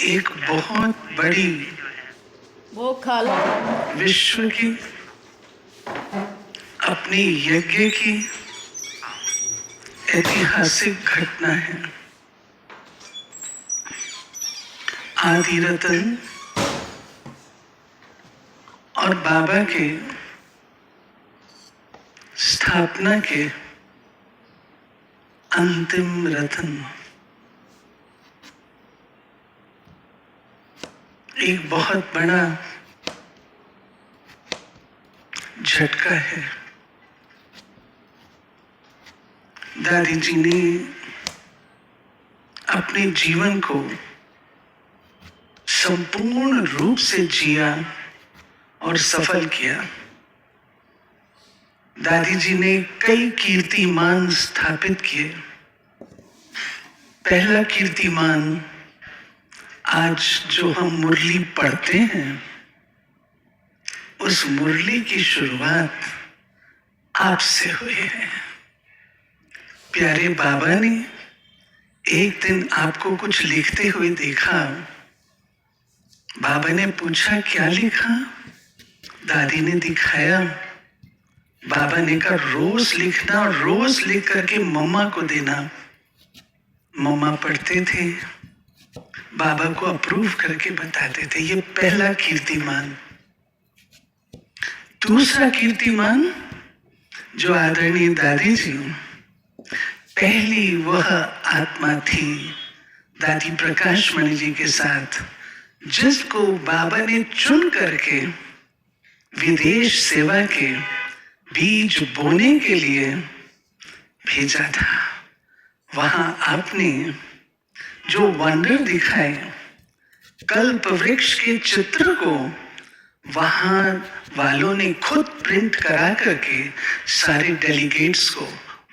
एक बहुत बड़ी वो खाला विश्व की अपनी यज्ञ की ऐतिहासिक घटना है। आदि रतन और बाबा के स्थापना के अंतिम रतन एक बहुत बड़ा झटका है। दादी जी ने अपने जीवन को संपूर्ण रूप से जिया और सफल किया। दादी जी ने कई कीर्तिमान स्थापित किए। पहला कीर्तिमान आज जो हम मुरली पढ़ते हैं, उस मुरली की शुरुआत आपसे हुई है। प्यारे बाबा ने एक दिन आपको कुछ लिखते हुए देखा। बाबा ने पूछा क्या लिखा? दादी ने दिखाया। बाबा ने कहा रोज लिखना और रोज लिख करके मम्मा को देना। मम्मा पढ़ते थे, बाबा को अप्रूव करके बताते थे। ये पहला कीर्तिमान। दूसरा कीर्तिमान जो आदरणीय दादी जी, पहली वह आत्मा थी दादी प्रकाश मणि जी के साथ, जिसको बाबा ने चुन करके विदेश सेवा के बीज बोने के लिए भेजा था। वहां आपने जो वंडर दिखाए, कल्प वृक्ष के चित्र को वहां वालों ने खुद प्रिंट करा करके सारे डेलीगेट्स को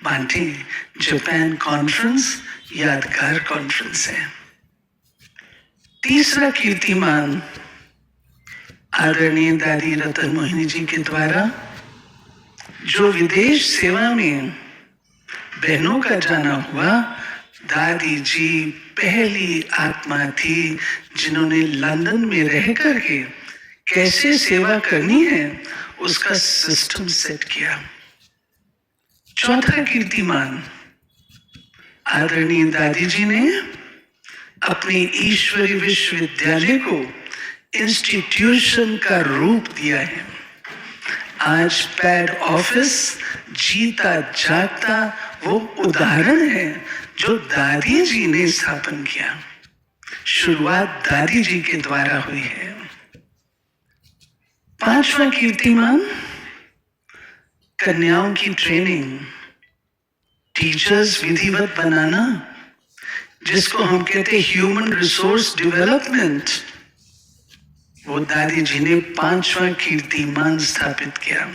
बांटे। जापान कॉन्फ्रेंस यादगार कॉन्फ्रेंस है। तीसरा कीर्तिमान आदरणीय दादी रतन मोहिनी जी के द्वारा जो विदेश सेवा में बहनों का जाना हुआ। दादी जी पहली आत्मा थी जिन्होंने लंदन में रह करके कैसे सेवा करनी है उसका सिस्टम सेट किया। चौथा कीर्तिमान आदरणीय दादी जी ने अपने ईश्वरी विश्वविद्यालय को इंस्टीट्यूशन का रूप दिया है। आज पैड ऑफिस जीता जागता वो उदाहरण है जो दादी जी ने स्थापन किया। शुरुआत दादी जी के द्वारा हुई है। पांचवा कीर्तिमान कन्याओं की ट्रेनिंग, टीचर्स विधिवत बनाना, जिसको हम कहते हैं ह्यूमन रिसोर्स डेवलपमेंट, वो दादी जी ने पांचवा कीर्तिमान स्थापित किया।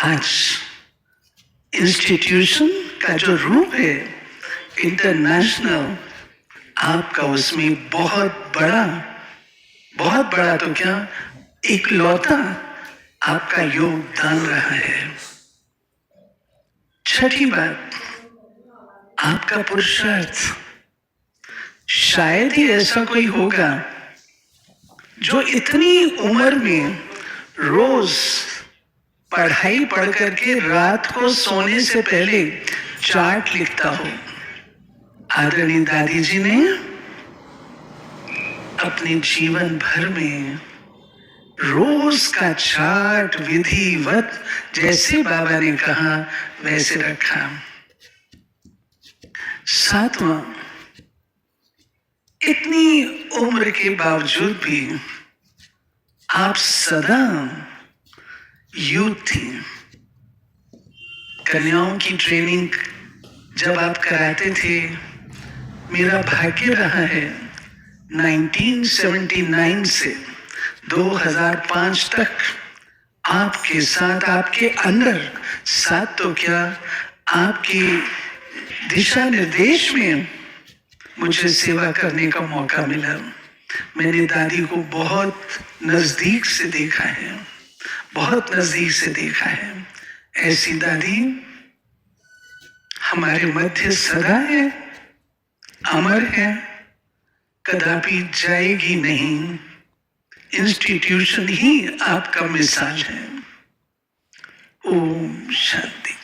आज इंस्टीट्यूशन का जो रूप है इंटरनेशनल, आपका उसमें बहुत बड़ा तो क्या इकलौता आपका योगदान रहा है। छठी बात, आपका पुरुषार्थ। शायद ही ऐसा कोई होगा जो इतनी उम्र में रोज पढ़ाई पढ़ करके रात को सोने से पहले चार्ट लिखता हो। आदरणीय दादी जी ने अपने जीवन भर में रोज का चार्ट विधिवत, जैसे बाबा ने कहा वैसे रखा। सातवां, इतनी उम्र के बावजूद भी आप सदा यूथ थी। कन्याओं की ट्रेनिंग जब आप कराते थे, मेरा भाग्य रहा है 1979 से 2005 तक आपके साथ, आपके अंदर साथ तो क्या, आपकी दिशा निर्देश में मुझे सेवा करने का मौका मिला। मैंने दादी को बहुत नजदीक से देखा है, बहुत नजदीक से देखा है। ऐसी दादी हमारे मध्य सदा है, अमर है, कदापि जाएगी नहीं। इंस्टीट्यूशन ही आपका मिसाल है। ओम शांति।